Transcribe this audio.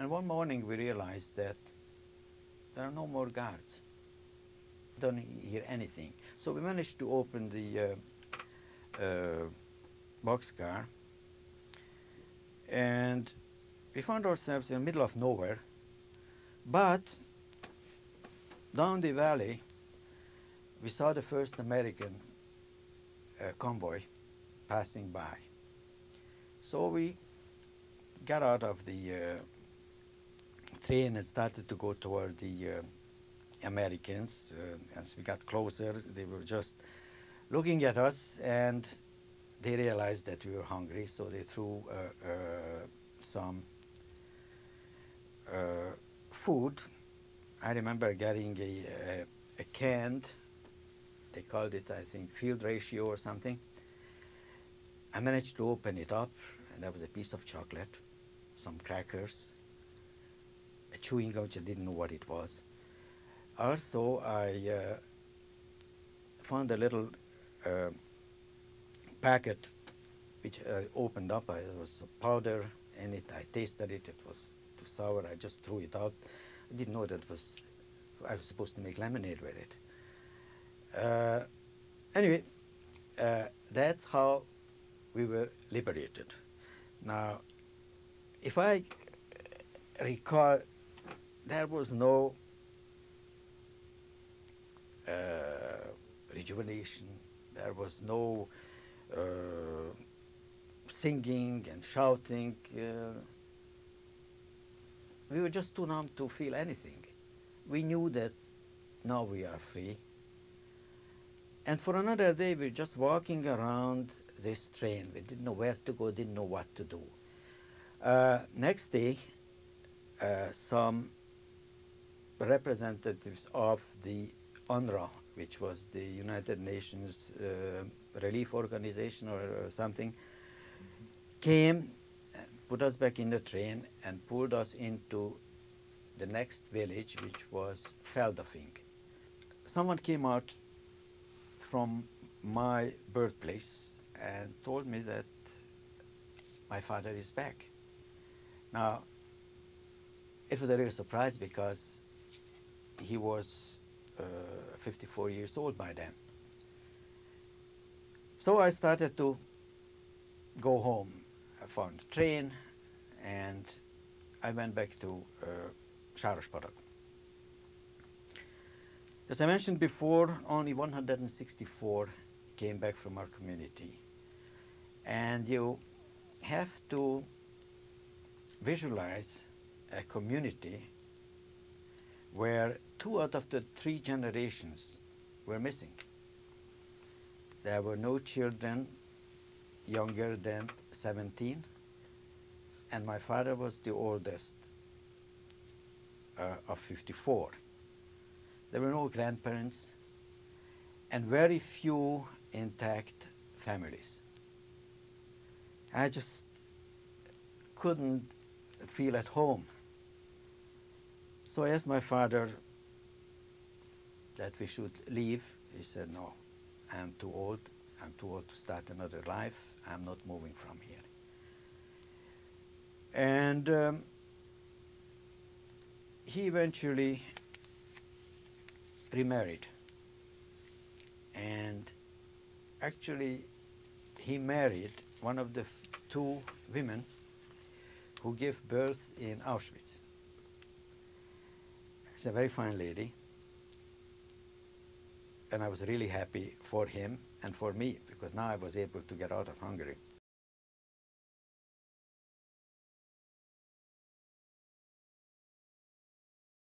And one morning we realized that there are no more guards. Don't hear anything. So we managed to open the boxcar, and we found ourselves in the middle of nowhere, but down the valley we saw the first American convoy passing by. So we got out of the train and started to go toward the Americans. As we got closer, they were just looking at us, and they realized that we were hungry, so they threw some food. I remember getting a canned, they called it, I think, field ratio or something. I managed to open it up, and there was a piece of chocolate, some crackers, a chewing gum, which I didn't know what it was. Also, I found a little packet which I opened up. It was powder in it. I tasted it. It was too sour. I just threw it out. I didn't know that I was supposed to make lemonade with it. Anyway, that's how we were liberated. Now, if I recall, there was no rejuvenation. There was no singing and shouting. We were just too numb to feel anything. We knew that now we are free. And for another day, we were just walking around this train. We didn't know where to go, didn't know what to do. Next day, some representatives of the UNRWA, which was the United Nations Relief Organization or something, came, put us back in the train, and pulled us into the next village, which was Feldafing. Someone came out from my birthplace and told me that my father is back. Now, it was a real surprise because he was 54 years old by then. So I started to go home. I found a train, and I went back to Sarospatak. As I mentioned before, only 164 came back from our community. And you have to visualize a community where 2 out of the 3 generations were missing. There were no children younger than 17, and my father was the oldest of 54. There were no grandparents, and very few intact families. I just couldn't feel at home. So I asked my father that we should leave. He said, no, I'm too old. I'm too old to start another life. I'm not moving from here. And he eventually remarried. And actually, he married one of the 2 women who gave birth in Auschwitz. She's a very fine lady. And I was really happy for him and for me, because now I was able to get out of Hungary.